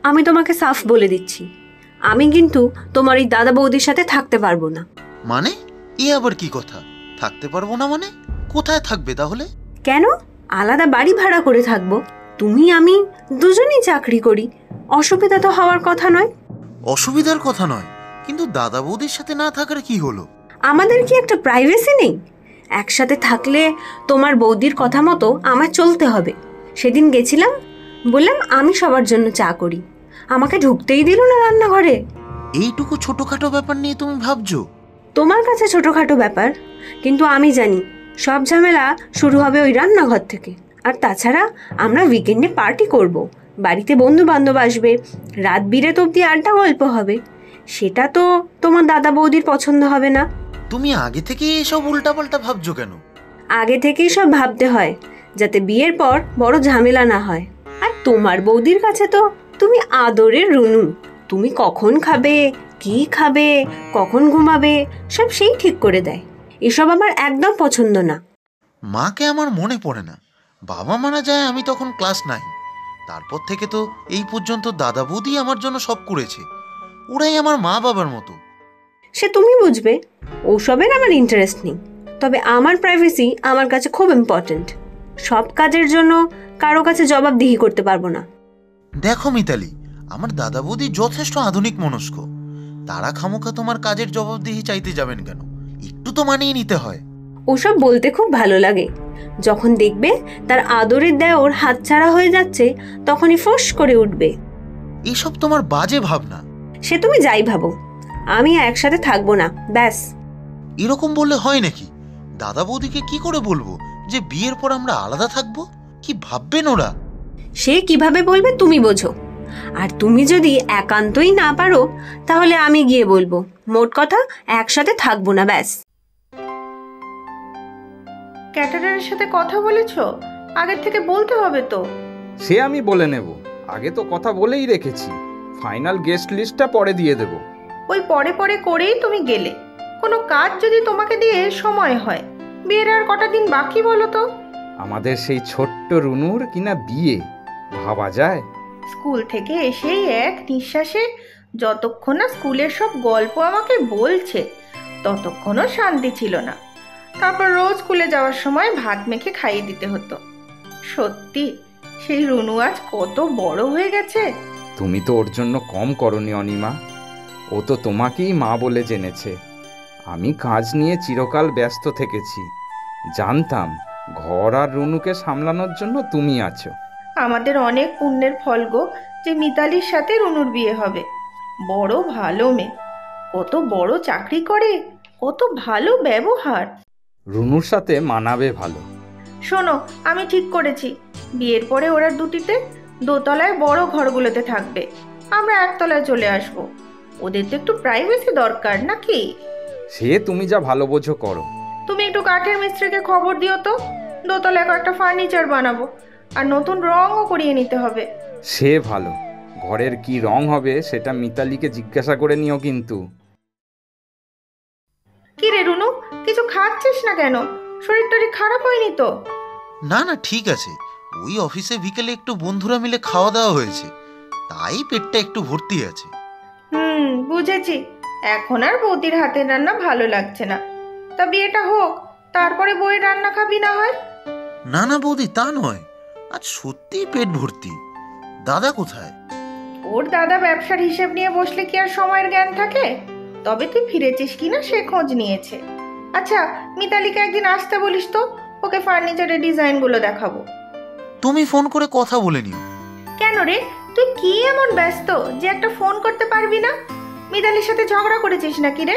আমি তোমাকে সাফ বলে দিচ্ছি, আমি কিন্তু তোমার এই দাদা বৌদির সাথে থাকতে পারবো না। মানে এ আবার কি কথা? থাকতে পারবো না মানে? কোথায় থাকবে তাহলে? কেন, আলাদা বাড়ি ভাড়া করে থাকবো। তুমি আমি দুজনেই চাকরি করি, অসুবিধা তো হওয়ার কথা নয়। অসুবিধার কথা নয়, কিন্তু দাদা বৌদির সাথে না থাকার কি হলো? আমাদের কি একটা প্রাইভেসি নেই? একসাথে থাকলে তোমার বৌদির কথা মতো আমার চলতে হবে। সেদিন গেছিলাম, বললাম আমি সবার জন্য চা করি, আমাকে ঢুকতেই দিল না রান্নাঘরে। এইটুকু ছোটখাটো ব্যাপার নিয়ে তুমি ভাবছো? তোমার কাছে ছোটখাটো ব্যাপার, কিন্তু আমি জানি সব ঝামেলা শুরু হবে ওই রান্নাঘর থেকে। আর তাছাড়া আমরা উইকেন্ডে পার্টি করব, বাড়িতে বন্ধু বান্ধব আসবে, রাত বিরেত অবধি আড্ডা গল্প হবে। সেটা তো তোমার দাদা বৌদির পছন্দ হবে না। তুমি আগে থেকে এসব উল্টাপাল্টা ভাবছো কেন? আগে থেকেই সব ভাবতে হয়, যাতে বিয়ের পর বড় ঝামেলা না হয়। আর তোমার বৌদির কাছে তো তুমি আদরের রুনু, তুমি কখন খাবে, কি খাবে, কখন ঘুমাবে, সব সেই ঠিক করে দেয়। এসব আমার একদম পছন্দ না। মাকে আমার মনে পড়ে না, বাবা মারা যায় আমি তখন ক্লাস 9। তারপর থেকে তো এই পর্যন্ত দাদা বৌদি আমার জন্য সব করেছে, ওরাই আমার মা বাবার মতো। সে তুমি বুঝবে, ওসবের আমার ইন্টারেস্ট নেই। তবে আমার প্রাইভেসি আমার কাছে খুব ইম্পর্ট্যান্ট। সব কাজের জন্য কারো কাছে জবাবদিহি করতে পারবো না। দেখো মিতালি, আমার দাদা বৌদি যথেষ্ট আধুনিক মনস্ক, তারা খামোখা তোমার কাজের জবাবদিহি চাইতে যাবেন কেন? একটু তো মানিয়ে নিতে হয়। ওসব বলতে খুব ভালো লাগে, যখন দেখবে তার আদরের দেওর হাতছাড়া হয়ে যাচ্ছে, তখনই ফোঁস করে উঠবে। এসব তোমার বাজে ভাবনা। সে তুমি যাই ভাবো, আমি একসাথে থাকবো না, ব্যাস। এরকম বললে হয় নাকি? দাদা বৌদিকে কি করে বলবো যে বিয়ের পর আমরা আলাদা থাকবো? কি ভাববেন ওরা? সে কিভাবে বলবে তুমি বোঝো। আর তুমি যদি একান্তই না পারো, তাহলে আমি গিয়ে বলবো। মোট কথা, একসাথে থাকবো না, ব্যাস। ক্যাটারারের সাথে কথা বলেছো? আগের থেকে বলতে হবে তো। সে আমি বলে নেব, আগে তো কথা বলেই রেখেছি। ফাইনাল গেস্ট লিস্টটা পরে দিয়ে দেব। ওই পরে পরে করেই তুমি গেলে। কোনো কাজ যদি তোমাকে দিয়ে সময় হয়, বিয়ের আর কটা দিন বাকি বলো তো? আমাদের সেই ছোট্ট রুনুর কিনা বিয়ে, ভাবা যায়? স্কুল থেকে এসেই এক নিঃশ্বাসে যতক্ষণ না স্কুলের সব গল্প আমাকে বলছে, ততক্ষণও শান্তি ছিল না। তারপর রোজ স্কুলে যাওয়ার সময় ভাত মেখে খাইয়ে দিতে হতো। সত্যি, সেই রুনু আজ কত বড় হয়ে গেছে। তুমি তো ওর জন্য কম করনি অনিমা, ও তো তোমাকেই মা বলে জেনেছে। আমি কাজ নিয়ে চিরকাল ব্যস্ত থেকেছি, জানতাম ঘর আর রুনুকে সামলানোর জন্য তুমি আছো। আমাদের অনেক পুণ্যের ফল গো, যে মিতালির সাথে রুনুর বিয়ে হবে। বড় ভালো মেয়ে, কত বড় চাকরি করে, কত ভালো ব্যবহার। রুনুর সাথে মানাবে ভালো। শোনো, আমি ঠিক করেছি, বিয়ের পরে ওরা দুটিতে দোতলায় বড় ঘরগুলোতে থাকবে, আমরা একতলায় চলে আসব। ওদের তো একটু প্রাইভেসি দরকার নাকি? সে তুমি যা ভালো বোঝো করো। তুমি একটু কাঠের মিস্ত্রিকে খবর দিও তো, দোতলায় কয়েকটা ফার্নিচার বানাবো, আর নতুন রঙও করিয়ে নিতে হবে। সে ভালো, ঘরের কি রং হবে সেটা মিতালিকে জিজ্ঞাসা করে নিও কিন্তু। কি রে রুনু, কিছু খাচ্ছিস না কেন? শরীর টরীর খারাপ হয়নি তো? না না, ঠিক আছে, ওই অফিসে বিকেলে একটু বন্ধুরা মিলে খাওয়া দাওয়া হয়েছে, তাই পেটটা একটু ভর্তি আছে। বুঝেছি। এখন আর বৌদির হাতের রান্না ভালো লাগছে না। তা বিয়েটা হোক, তারপরে বউয়ের রান্না খাবি না হয়? না না বৌদি, তা নয়, আজ সত্যিই পেট ভর্তি। দাদা কোথায়? ওর দাদা ব্যবসার হিসেব নিয়ে বসলে কি আর সময়ের জ্ঞান থাকে? তবে তুই ফিরেছিস কিনা সে খোঁজ নিয়েছে। আচ্ছা, মিতালিকে একদিন আসতে বলিস তো, ওকে ফার্নিচারের ডিজাইনগুলো দেখাবো। তুমি ফোন করে কথা বলে নিও। কেন রে, তুই কি এমন ব্যস্ত যে একটা ফোন করতে পারবি না? মিতালির সাথে ঝগড়া করেছিস নাকি রে?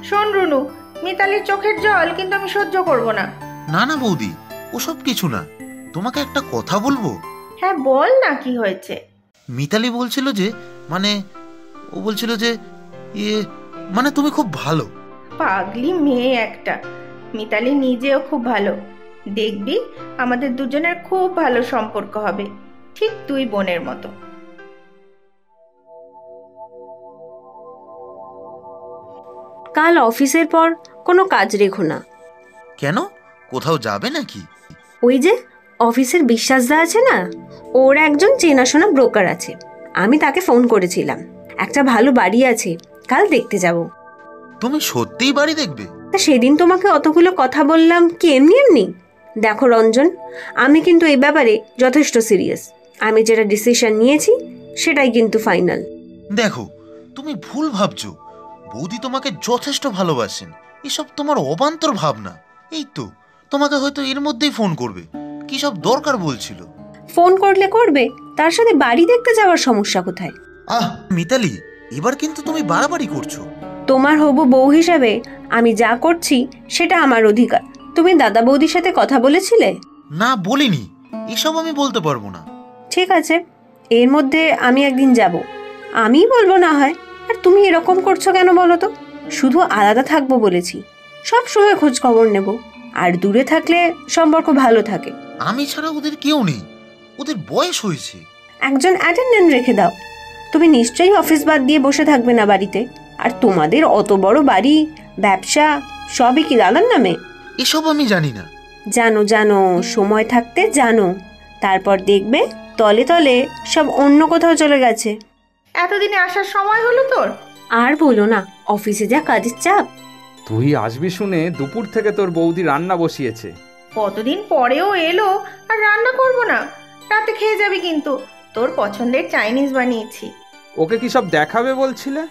শোন রুনু, মিতালির চোখের জল কিন্তু আমি সহ্য করব না। না না বৌদি, ওসব কিছু না, তোমাকে একটা কথা বলবো। হ্যাঁ বল না, কি হয়েছে? মিতালি বলছিল যে, ও বলছিল যে মানে তুমি খুব ভালো। পাগলি মেয়ে একটা। মিতালি নিজেও খুব ভালো, দেখবি আমাদের দুজনের খুব ভালো সম্পর্ক হবে, ঠিক তুই বোনের মতো। কাল অফিসের পর কোনো কাজ রেখো না। কেন, কোথাও যাবে নাকি? ওই যে অফিসের বিশ্বাসদা আছে না, ওর একজন চেনাশোনা ব্রোকার আছে, আমি তাকে ফোন করেছিলাম, একটা ভালো বাড়ি আছে, কাল দেখতে যাব। তুমি সত্যিই বাড়ি দেখবে? তা সেদিন তোমাকে অতগুলো কথা বললাম কি এমনি এমনি? দেখো রঞ্জন, আমি কিন্তু এই ব্যাপারে যথেষ্ট সিরিয়াস। আমি যেটা ডিসিশন নিয়েছি সেটাই কিন্তু ফাইনাল। দেখো, তুমি ভুল ভাবছো। বৌদি তোমাকে যথেষ্ট ভালোবাসেন। এসব তোমার অবান্তর ভাবনা। এই তো তোমাকে হয়তো এর মধ্যেই ফোন করবে। কি সব দরকার বলছিল? ফোন করলে করবে, তার সাথে বাড়ি দেখতে যাওয়ার সমস্যা কোথায়? মিতালি, এবার কিন্তু তুমি বাড়াবাড়ি করছো। তোমার হবু বউ হিসাবে আমি যা করছি সেটা আমার অধিকার। তুমি দাদা বৌদির সাথে কথা বলেছিলে? না, বলিনি। এসব আমি বলতে পারবো না। ঠিক আছে, এর মধ্যে আমি একদিন যাব, আমিই বলবো না হয়। আর তুমি এরকম করছো কেন বলো তো? শুধু আলাদা থাকবো বলেছি, সব সময় খোঁজ খবর নেব, আর দূরে থাকলে সম্পর্ক ভালো থাকে। আমি ছাড়া ওদের কেউ নেই, ওদের বয়স হয়েছে। একজন অ্যাটেন্ডেন্ট রেখে দাও। তুমি নিশ্চয়ই অফিস বাদ দিয়ে বসে থাকবে না বাড়িতে। আর তোমাদের অত বড় বাড়ি, ব্যবসা, সবই কি দাদার নামে? এসব আমি জানি না। জানো জানো, সময় থাকতে জানো, তারপর দেখবে তলে তলে সব অন্য কোথাও চলে গেছে। এতদিনে আসার সময় হলো তোর? আর বলো না, অফিসে যা কাজের চাপ। তুই আসবি শুনে দুপুর থেকে তোর বৌদি রান্না বসিয়েছে। কতদিন পরেও এলো, আর রান্না করব না? রাতে খেয়ে যাবি কিন্তু। তোর পছন্দের চাইনিজ বানিয়েছি। ওকে কি সব দেখাবে বলছিলে?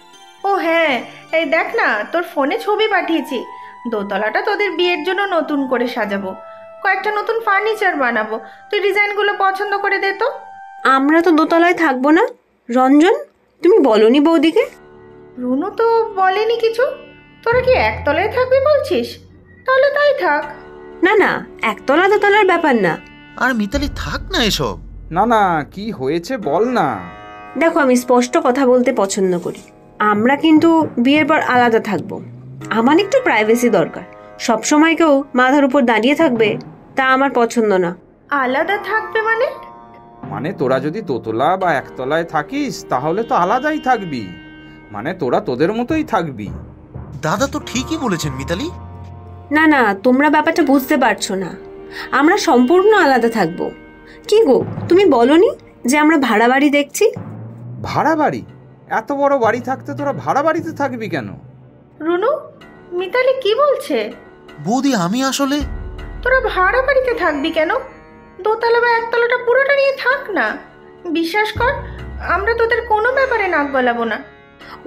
ও হ্যাঁ, এই দেখ না, তোর ফোনে ছবি পাঠিয়েছি। দোতলাটা তোদের বিয়ের জন্য নতুন করে সাজাবো, কয়েকটা নতুন ফার্নিচার বানাবো। তুই ডিজাইনগুলো পছন্দ করে দে তো। আমরা তো দোতলায় থাকবো না। রঞ্জন, তুমি বলনি বৌদিকে? রুনু তো বলেনি কিছু। তোরা কি একতলায় থাকবি বলছিস? তাহলে তাই থাক। না না, একতলা দোতলার ব্যাপার না। আর মিতালি, থাক না এসব। না না, কি হয়েছে বল না। দেখো, আমি স্পষ্ট কথা বলতে পছন্দ করি। আমরা কিন্তু বিয়ের পর আলাদা থাকবো। আমার একটু প্রাইভেসি দরকার। সবসময় কেউ মাথার উপর দাঁড়িয়ে থাকবে তা আমার পছন্দ না। আলাদা থাকবে মানে? মানে তোরা যদি দোতলা বা একতলায় থাকিস তাহলে তো আলাদাই থাকবি। মানে তোরা তোদের মতোই থাকবি। দাদা তো ঠিকই বলেছেন মিতালি। না না, তোমরা ব্যাপারটা বুঝতে পারছো না। আমরা সম্পূর্ণ আলাদা থাকবো। কি গো, তুমি বলনি যে আমরা ভাড়া বাড়ি দেখছি? ভাড়া বাড়ি? এত বড় বাড়ি থাকতে তোরা ভাড়া বাড়িতে থাকবি কেন? রুনু, মিতালি কি বলছে? বৌদি, আমি আসলে... তোরা ভাড়া বাড়িতে থাকবি কেন? দোতলা বা একতলাটা পুরোটা নিয়ে থাক না। বিশ্বাস কর, আমরা তোদের কোনো ব্যাপারে নাক গলাবো না।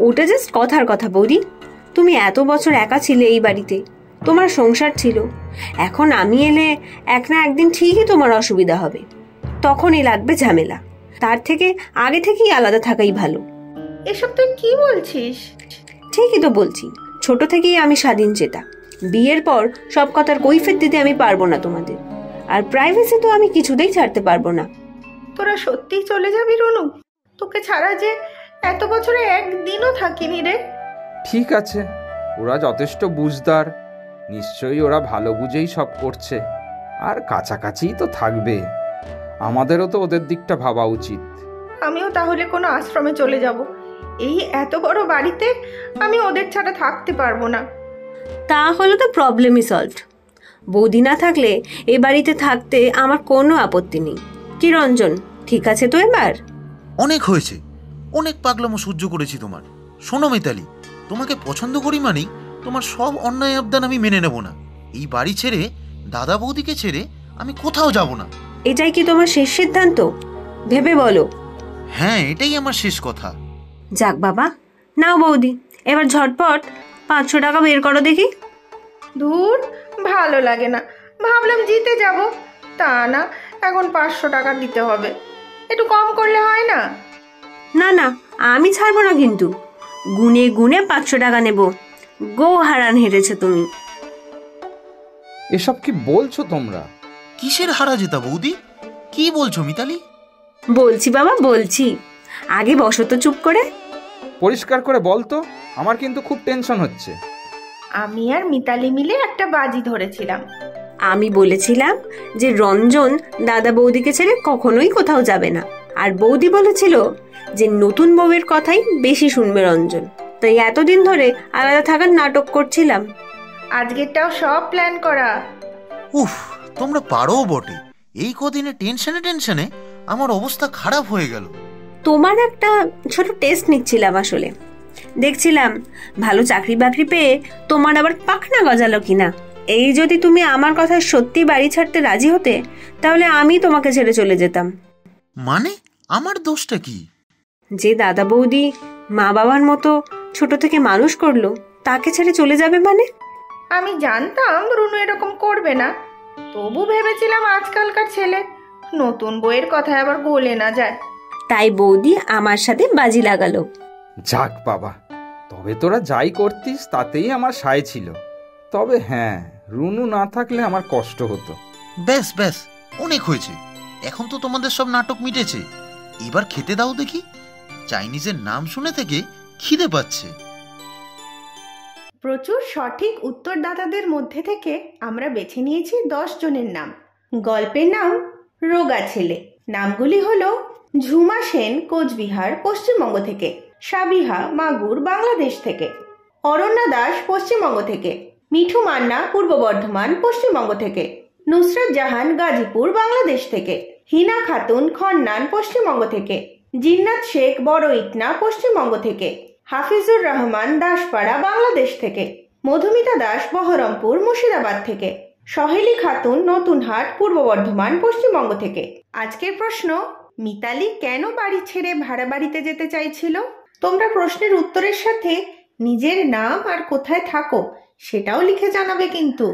ওটা জাস্ট কথার কথা বৌদি। তুমি এত বছর একা ছিলে এই বাড়িতে, তোমার সংসার ছিল। এখন আমি এলে এক না একদিন ঠিকই তোমার অসুবিধা হবে, তখনই লাগবে ঝামেলা। তার থেকে আগে থেকেই আলাদা থাকাই ভালো। এসব তুই কি বলছিস? ঠিকই তো বলছি। ছোট থেকেই আমি স্বাধীন চেতা। বিয়ের পর সব কথার কৈফিয়ত দিতে আমি পারবো না তোমাদের। আর প্রাইভেসি তো আমি কিছুতেই ছাড়তে পারবো না। তোরা সত্যিই চলে যাবি রুনু? তোকে ছাড়া যে এত বছরে একদিনও থাকিনি রে। ঠিক আছে, ওরা যথেষ্ট বুঝদার, নিশ্চয়ই ওরা ভালো বুঝেই সব করছে। আর কাছাকাছিই তো থাকবে, আমাদেরও তো ওদের দিকটা ভাবা উচিত। আমিও তাহলে কোনো আশ্রমে চলে যাব। এই এত বড় বাড়িতে আমি ওদের ছাড়া থাকতে পারবো না। তাহলে তো প্রবলেমই সলভড। বৌদি না থাকলে এ বাড়িতে থাকতে আমার কোনো আপত্তি নেই। কি রঞ্জন, ঠিক আছে তো এবার? অনেক হয়েছে, অনেক পাগলামো সহ্য করেছি তোমার। শোনো মিতালি, তোমাকে পছন্দ করি মানেই তোমার সব অন্যায় আবদান আমি মেনে নেব না। এই বাড়ি ছেড়ে, দাদা বৌদিকে ছেড়ে আমি কোথাও যাব না। এটাই কি তোমার শেষ সিদ্ধান্ত? ভেবে বলো। হ্যাঁ, এটাই আমার শেষ কথা। যাক বাবা, নাও বৌদি, এবার ঝটপট 500 টাকা বের করো দেখি। দূর, ভালো লাগে না। ভাবলাম জিতে যাব, তা না, এখন 500 টাকা দিতে হবে। একটু কম করলে হয় না? না না, আমি ছাড়বো না কিন্তু। গুনে গুনে 500 টাকা নেব। গো হারান হেরেছো তুমি। এসব কি বলছো তোমরা? কিসের হারা জেতা বৌদি? কি বলছো মিতালি? বলছি বাবা, বলছি। আগে বসো তো চুপ করে। পরিষ্কার করে বল তো, আমার কিন্তু খুব টেনশন হচ্ছে। আমি আর মিতালি মিলে একটা বাজি ধরেছিলাম। আমি বলেছিলাম যে রঞ্জন দাদা বৌদিকে ছেড়ে কখনোই কোথাও যাবে না। আর বৌদি বলেছিল যে নতুন বউয়ের কথাই বেশি শুনবে রঞ্জন। তাই এতদিন ধরে আলাদা থাকার নাটক করছিলাম। আজকেরটাও সব প্ল্যান করা। উফ, তোমরা পারো বটে। এই কদিনে টেনশনে টেনশনে আমার অবস্থা খারাপ হয়ে গেল। তোমার একটা ছোট টেস্ট নিচ্ছিলাম আসলে। দেখছিলাম ভালো চাকরি বাকরি পেয়ে তোমার আবার পাখনা গজালো কিনা। এই যদি তুমি আমার কথায় সত্যি বাড়ি ছাড়তে রাজি হতে, তাহলে আমি তোমাকে ছেড়ে চলে যেতাম। মানে আমার দোষটা কি? যে দাদা বৌদি মা বাবার মতো ছোট থেকে মানুষ করলো, তাকে ছেড়ে চলে যাবে মানে? আমি জানতাম রুনু এরকম করবে না, তবু ভেবেছিলাম আজকালকার ছেলে নতুন বইয়ের কথায় আবার গলে না যায়। তাই বৌদি আমার সাথে বাজি লাগালো। যাক বাবা, তবে তোরা যাই করতিস তাতেই আমার সায় ছিল। তবে হ্যাঁ, রুনু না থাকলে আমার কষ্ট হতো। ব্যাস ব্যাস, অনেক হয়েছে। এখন তো তোমাদের সব নাটক মিটেছে, এবার খেতে দাও দেখি। চাইনিজের নাম শুনে থেকে খিদে পাচ্ছে। প্রচুর সঠিক উত্তরদাতাদের মধ্যে থেকে আমরা বেছে নিয়েছি 10 জনের নাম। গল্পের নাম রোগা ছেলে। নামগুলি হলো ঝুমা সেন, কোচবিহার, পশ্চিমবঙ্গ থেকে; সাবিহা মাগুর, বাংলাদেশ থেকে; অরণ্যা দাস, পশ্চিমবঙ্গ থেকে; মিঠু মান্না, পূর্ব বর্ধমান, পশ্চিমবঙ্গ থেকে; নুসরাত জাহান, গাজীপুর, বাংলাদেশ থেকে; হিনা খাতুন, খন্নান, পশ্চিমবঙ্গ থেকে; জিন্নাত শেখ, বড় ইটনা, পশ্চিমবঙ্গ থেকে; হাফিজুর রহমান, দাসপাড়া, বাংলাদেশ থেকে; মধুমিতা দাস, বহরমপুর, মুর্শিদাবাদ থেকে; সহেলি খাতুন, নতুনহাট, পূর্ব বর্ধমান, পশ্চিমবঙ্গ থেকে। আজকের প্রশ্ন, মিতালি কেন বাড়ি ছেড়ে ভাড়া বাড়িতে যেতে চাইছিল? তোমরা প্রশ্নের উত্তরের সাথে নিজের নাম আর কোথায় থাকো সেটাও লিখে জানাবে কিন্তু।